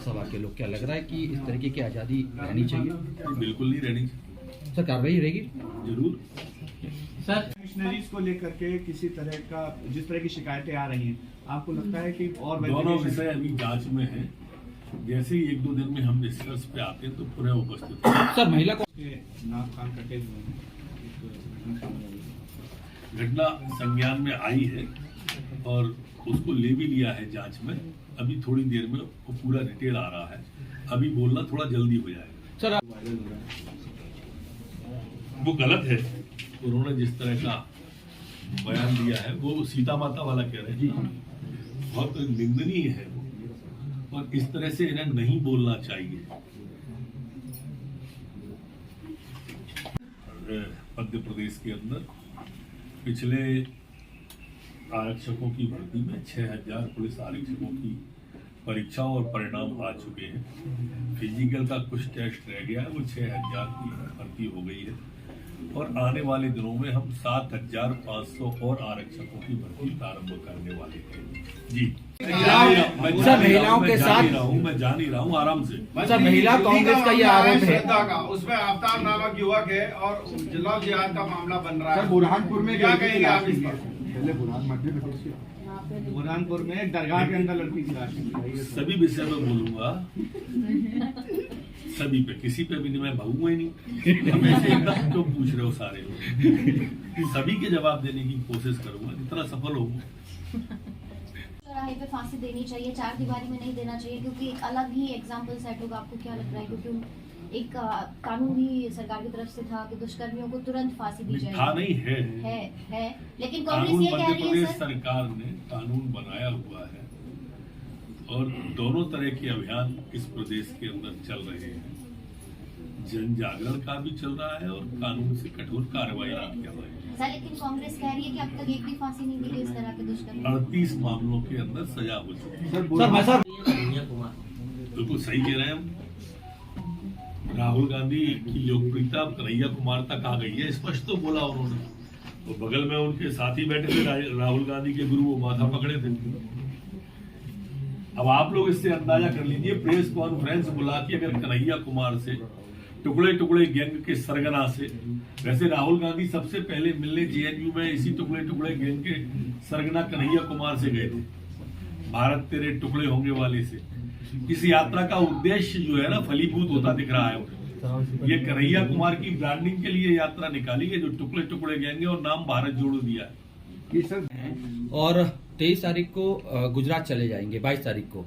सभा के लोग, क्या लग रहा है कि इस तरीके की आज़ादी रहनी चाहिए? बिल्कुल नहीं रहनी चाहिए। सर कार्रवाई रहेगी जरूर। सर मिशनरीज को लेकर के किसी तरह का जिस तरह की शिकायतें आ रही हैं, आपको लगता है कि और दोनों विषय अभी जांच में है, जैसे ही 1-2 दिन में हम निष्कर्ष पे आते हैं तो पुनः उपस्थित हैं। सर महिला को नाम कान कटे हुए हैं, घटना संज्ञान में आई है और उसको ले भी लिया है जांच में। अभी थोड़ी देर में वो पूरा डिटेल आ रहा है, अभी बोलना थोड़ा जल्दी हो जाएगा। सर वायरल हो रहा है। वो गलत है, उन्होंने जिस तरह का बयान दिया है वो सीता माता वाला कह रहे हैं, बहुत निंदनीय है वो, और इस तरह से इन्हें नहीं बोलना चाहिए। मध्य प्रदेश के अंदर पिछले आरक्षकों की भर्ती में 6000 पुलिस आरक्षकों की परीक्षा और परिणाम आ चुके हैं। फिजिकल का कुछ टेस्ट रह गया है, वो 6000 की भर्ती हो गई है और आने वाले दिनों में हम 7500 और आरक्षकों की भर्ती प्रारंभ करने वाले हैं। जी सर महिलाओं के साथ मैं जान ही रहा हूँ आराम से। सर महिला कांग्रेस का ये आरोप है, उसमें आफ्ताब नामक युवक है और लव जिहाद का मामला बन रहा है। बुरहानपुर में क्या कहेंगे आप इस पर? बुरहानपुर में एक दरगाह के अंदर लड़की की लाश मिली है। सभी विषय में बोलूंगा, सभी पे, किसी पे भी नहीं, मैं भागूंगा ही नहीं। हम ऐसे एकदम क्यों पूछ रहे हो सारे लोग? सभी के जवाब देने की कोशिश करूंगा जितना सफल होगा। चौराहे पे फांसी देनी चाहिए, चार दीवारी में नहीं देना चाहिए, क्योंकि एक अलग ही एग्जाम्पल सेट होगा। आपको क्या लग रहा है? क्योंकि एक कानून भी सरकार की तरफ से था कि दुष्कर्मियों को तुरंत फांसी दी जाए। था नहीं है लेकिन कानून कांग्रेस ये कह मध्य रही है प्रदेश सर, सरकार ने कानून बनाया हुआ है और दोनों तरह के अभियान इस प्रदेश के अंदर चल रहे हैं। जन जागरण का भी चल रहा है और कानून से कठोर कार्रवाई भी कर रहे हैं। सर लेकिन कांग्रेस कह रही है कि अब तक एक भी फांसी नहीं मिली इस तरह के दुष्कर्म। 38 मामलों के अंदर सजा हो चुकी है। सर बिल्कुल सही कह रहे हैं हम। राहुल गांधी की लोकप्रियता कन्हैया कुमार तक आ गई है, स्पष्ट तो बोला उन्होंने। तो बगल में उनके साथी बैठे थे राहुल गांधी के गुरु, वो माथा पकड़े थे। अब आप लोग इससे अंदाजा कर लीजिए, प्रेस कॉन्फ्रेंस बुला के अगर कन्हैया कुमार से टुकड़े टुकड़े गैंग के सरगना से, वैसे राहुल गांधी सबसे पहले मिलने जेएनयू में इसी टुकड़े टुकड़े गैंग के सरगना कन्हैया कुमार से गए थे, भारत तेरे टुकड़े होंगे वाले से। इस यात्रा का उद्देश्य जो है ना फलीभूत होता दिख रहा है। ये कन्हैया कुमार की ब्रांडिंग के लिए यात्रा निकाली है, जो टुकड़े टुकड़े गैंग है और नाम भारत जोड़ो दिया है। और 23 तारीख को गुजरात चले जाएंगे, 22 तारीख को,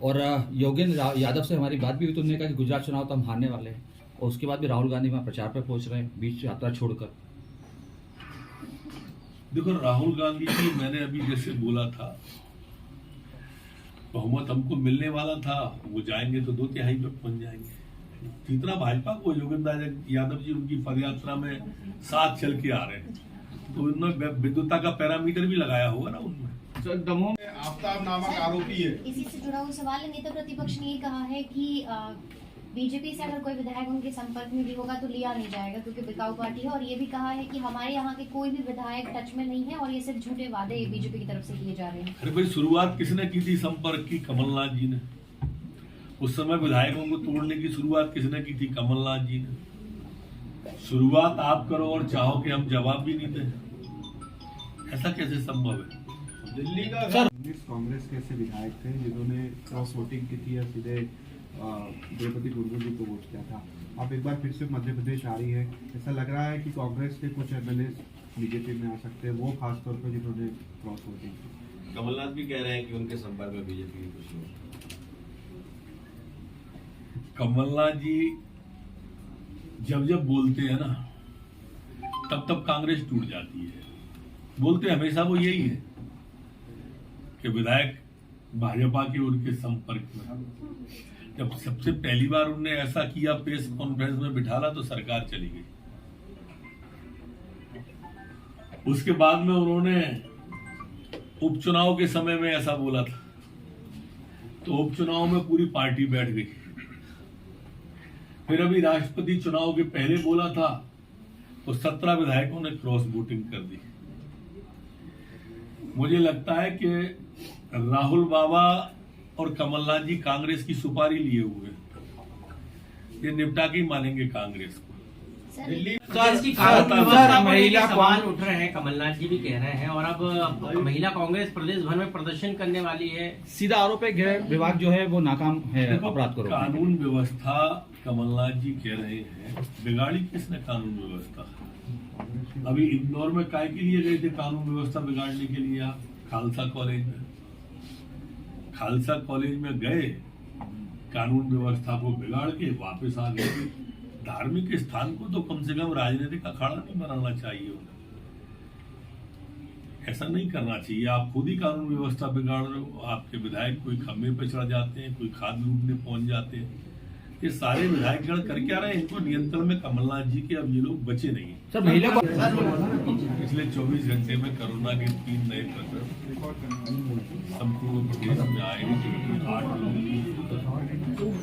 और योगेंद्र यादव से हमारी बात भी हुई तो उन्होंने कहा कि गुजरात चुनाव तो हम हारने वाले हैं, और उसके बाद भी राहुल गांधी वहां प्रचार पर पहुंच रहे हैं बीच यात्रा छोड़कर। देखो राहुल गांधी जी, मैंने अभी जैसे बोला था, बहुमत हमको मिलने वाला था, वो जाएंगे तो 2/3 पे पहुंच जाएंगे। जितना भाजपा को योगेंद्र यादव जी उनकी पदयात्रा में साथ चल के आ रहे हैं, तो उन्होंने विद्युता का पैरामीटर भी लगाया होगा ना उनमें। सर दमोह में आफ्ताब नामक आरोपी है। इसी से जुड़ा हुआ सवाल है। नेता प्रतिपक्ष ने ये कहा है कि बीजेपी से अगर कोई विधायक उनके संपर्क में भी होगा तो लिया नहीं जाएगा क्योंकि बिकाऊ पार्टी है, और ये भी कहा है कि हमारे यहाँ के कोई भी विधायक टच में नहीं है और ये सिर्फ झूठे वादे बीजेपी की तरफ से किए जा रहे हैं। अरे भाई, शुरुआत किसने की थी संपर्क की? कमलनाथ जी ने। उस समय विधायकों को तोड़ने की शुरुआत किसने की थी? कमलनाथ जी ने। शुरुआत आप करो और चाहो कि हम जवाब भी नहीं दें, ऐसा कैसे संभव है? दिल्ली का कांग्रेस के ऐसे विधायक थे जिन्होंने क्रॉस वोटिंग की थी या सीधे द्रौपदी मुर्मू जी को वोट किया था। अब एक बार फिर से मध्य प्रदेश आ रही है, ऐसा लग रहा है कि कांग्रेस के कुछ एमएलए बीजेपी में आ सकते हैं, वो खासतौर पर जिन्होंने क्रॉस वोटिंग की। कमलनाथ भी कह रहे हैं कि उनके संपर्क में बीजेपी के कुछ लोग। कमलनाथ जी जब जब बोलते हैं ना तब तब कांग्रेस टूट जाती है। बोलते हमेशा वो यही है कि विधायक भाजपा के उनके संपर्क में। जब सबसे पहली बार उन्होंने ऐसा किया, प्रेस कॉन्फ्रेंस में बिठाला, तो सरकार चली गई। उसके बाद में उन्होंने उपचुनाव के समय में ऐसा बोला था, तो उपचुनाव में पूरी पार्टी बैठ गई। फिर अभी राष्ट्रपति चुनाव के पहले बोला था तो 17 विधायकों ने क्रॉस वोटिंग कर दी। मुझे लगता है कि राहुल बाबा और कमलनाथ जी कांग्रेस की सुपारी लिए हुए हैं। ये निपटा के ही मानेंगे कांग्रेस को। सर दिल्ली प्रदेश की सर, कानून व्यवस्था को महिला लेकर सवाल उठ रहे हैं, कमलनाथ जी भी कह रहे हैं, और अब महिला कांग्रेस प्रदेश भर में प्रदर्शन करने वाली है। सीधा आरोप है गृह विभाग जो है वो नाकाम है अपराध को रोकने में। कानून व्यवस्था कमलनाथ जी कह रहे हैं, बिगाड़ी किसने कानून व्यवस्था? अभी इंदौर में काय के लिए गए थे कानून व्यवस्था बिगाड़ने के लिए? आप खालसा कॉलेज में गए, कानून व्यवस्था को बिगाड़ के वापस आ गए। धार्मिक स्थान को तो कम से कम राजनीतिक अखाड़ा नहीं बनाना चाहिए उन्हें, ऐसा नहीं करना चाहिए। आप खुद ही कानून व्यवस्था बिगाड़ रहे हो। आपके विधायक कोई खम्भे पे चढ़ जाते हैं, कोई खाद लूटने पहुंच जाते हैं। ये सारे विधायकगण करके आ रहे हैं, इनको नियंत्रण में कमलनाथ जी के अब ये लोग बचे नहीं हैं। सर महिला को पिछले 24 घंटे में कोरोना के 3 नए प्रकरण संपूर्ण प्रदेश में आए, 8 लोग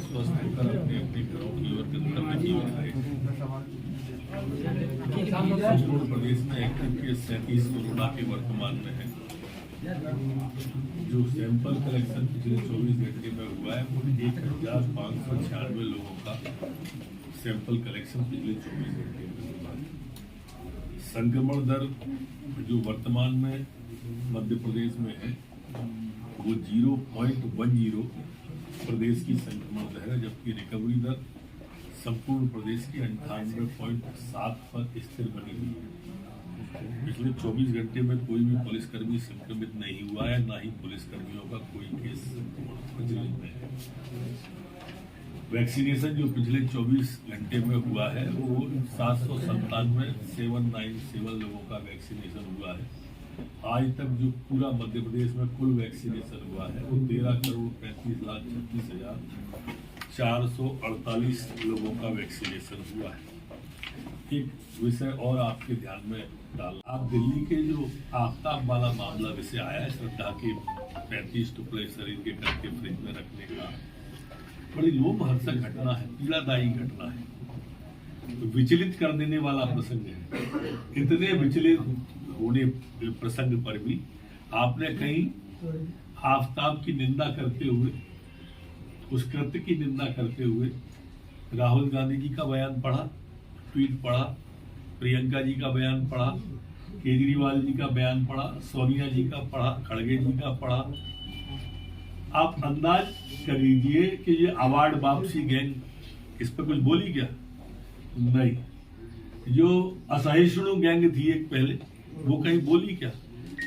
स्वस्थ होकर अपने अपने घरों की ओर गंतव्य की ओर गए। संपूर्ण प्रदेश में एक्टिव केस 37 कोरोना के वर्तमान में है। जो सैंपल कलेक्शन पिछले 24 घंटे में हुआ है वो 1596 लोगों का सैंपल कलेक्शन पिछले 24 घंटे में हुआ है। संक्रमण दर जो वर्तमान में मध्य प्रदेश में है वो 0.10 प्रदेश की संक्रमण दर है, जबकि रिकवरी दर संपूर्ण प्रदेश की 98.7 पर स्थिर बनी हुई है। पिछले 24 घंटे में कोई भी पुलिसकर्मी संक्रमित नहीं हुआ है, ना ही पुलिसकर्मियों का कोई केस प्रचलित में है। वैक्सीनेशन जो पिछले 24 घंटे में हुआ है वो 797 लोगों का वैक्सीनेशन हुआ है। आज तक जो पूरा मध्य प्रदेश में कुल वैक्सीनेशन हुआ है वो 13,36,36,448 लोगों का वैक्सीनेशन हुआ है। एक विषय और आपके ध्यान में डाल, आप दिल्ली के जो आफ्ताब वाला मामला विषय आया है, श्रद्धा के 35 टुकड़े शरीर के करके फ्रिज में रखने का, बड़ी लोमहर्षक घटना है, पीड़ादायी घटना है, विचलित कर देने वाला प्रसंग है। इतने विचलित होने प्रसंग पर भी आपने कहीं आफ्ताब की निंदा करते हुए, उस कृत्य की निंदा करते हुए राहुल गांधी जी का बयान पढ़ा, ट्वीट पढ़ा, प्रियंका जी का बयान पढ़ा, केजरीवाल जी का बयान पढ़ा, सोनिया जी का पढ़ा, खड़गे जी का पढ़ा। आप अंदाज कर लीजिए कि ये अवार्ड वापसी गैंग इस पर कुछ बोली क्या? नहीं। जो असहिष्णु गैंग थी एक पहले, वो कहीं बोली क्या?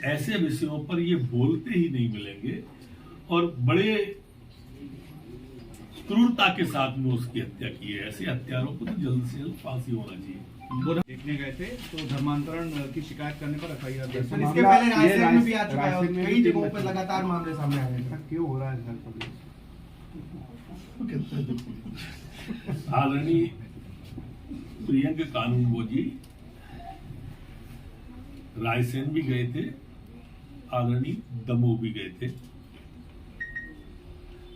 ऐसे विषयों पर ये बोलते ही नहीं मिलेंगे और बड़े क्रूरता के साथ में उसकी हत्या की है। ऐसे हत्यारों को तो जल्द से जल्द फांसी होना चाहिए। देखने गए थे तो धर्मांतरण की शिकायत करने पर FIR दर्ज। सर, इसके पहले रायसेन में भी आ चुका है, कई जगहों पर लगातार मामले सामने आ रहे हैं। क्यों हो रहा है सर पुलिस? आदरणीय प्रियंका कानूनगो जी रायसेन भी गए थे, आदरणीय दमोह भी गए थे।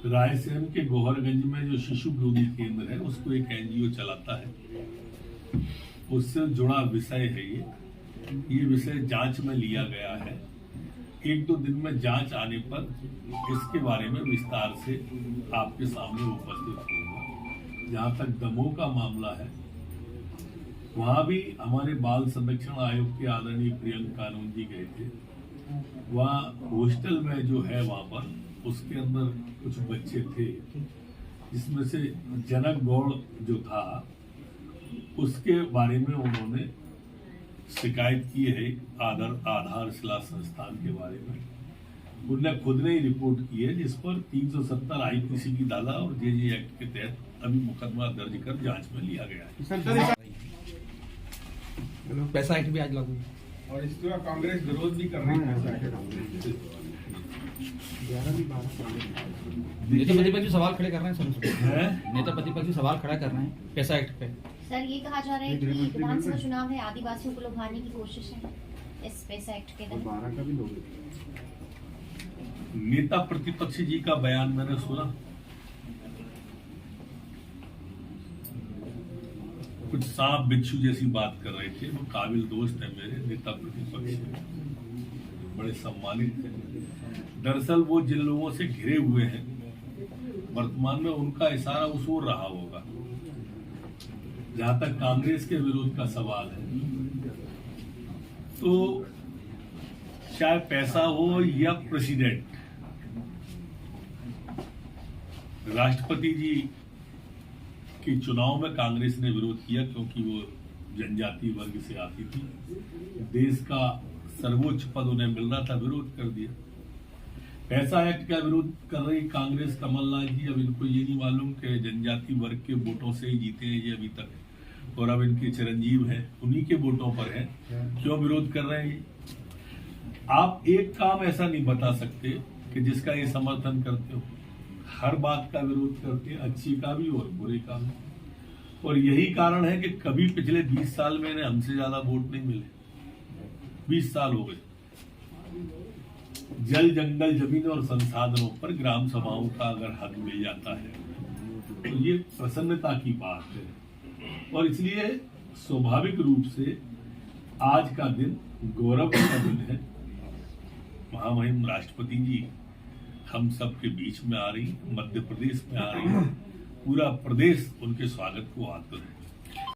रायसेन के गोहरगंज में जो शिशु विरोधी केंद्र है उसको एक NGO चलाता है, उससे जुड़ा विषय है ये विषय जांच में लिया गया है। 1-2 दिन में जांच आने पर इसके बारे में विस्तार से आपके सामने उपस्थित होगा। जहां तक दमोह का मामला है, वहां भी हमारे बाल संरक्षण आयोग के आदरणीय प्रियंका कानून जी गए थे। वहाँ हॉस्टल में जो है वहां पर उसके अंदर कुछ बच्चे थे, जिसमें से जनक गौड़ जो था उसके बारे में उन्होंने शिकायत की है आधारशिला संस्थान के बारे में। उन्होंने खुद ने ही रिपोर्ट की है, जिस पर 370 IPC की धारा और JJ एक्ट के तहत अभी मुकदमा दर्ज कर जांच में लिया गया है। पैसा एक्ट भी आज लागू है और इसके बाद कांग्रेस विरोध भी कर रही है। नेता प्रतिपक्ष सवाल खड़े कर रहे हैं सर, नेता प्रतिपक्ष सवाल खड़ा कर रहे हैं पैसा एक्ट पे। सर ये कहा जा रहा है कि विधानसभा चुनाव है, आदिवासियों को लुभाने की कोशिश है इस पैसा एक्ट के तहत। 12 का भी लोगे। नेता प्रतिपक्ष जी का बयान मैंने सुना, कुछ सांप बिच्छू जैसी बात कर रहे थे। वो काबिल दोस्त है मेरे, नेता प्रतिपक्ष बड़े सम्मानित हैं। दरअसल वो जिन लोगों से घिरे हुए हैं वर्तमान में उनका इशारा उस ओर रहा होगा। जहां तक कांग्रेस के विरोध का सवाल है, तो चाहे पैसा हो या प्रेसिडेंट, राष्ट्रपति जी के चुनाव में कांग्रेस ने विरोध किया क्योंकि वो जनजातीय वर्ग से आती थी, देश का सर्वोच्च पद उन्हें मिल रहा था, विरोध कर दिया। पैसा एक्ट का विरोध कर रही कांग्रेस, कमलनाथ जी, अब इनको ये नहीं मालूम कि जनजातीय वर्ग के वोटों से ही जीते हैं ये अभी तक, और अब इनके चिरंजीव हैं, उन्हीं के वोटों पर हैं, क्यों विरोध कर रहे हैं? आप एक काम ऐसा नहीं बता सकते कि जिसका ये समर्थन करते हो। हर बात का विरोध करते हैं, अच्छी का भी और बुरे का भी, और यही कारण है कि कभी पिछले 20 साल में इन्हें हमसे ज्यादा वोट नहीं मिले। 20 साल हो गए। जल, जंगल, जमीन और संसाधनों पर ग्राम सभाओं का अगर हक मिल जाता है तो ये प्रसन्नता की बात है, और इसलिए स्वाभाविक रूप से आज का दिन गौरव का दिन है। महामहिम राष्ट्रपति जी हम सब के बीच में आ रही, मध्य प्रदेश में आ रही, पूरा प्रदेश उनके स्वागत को आतुर है।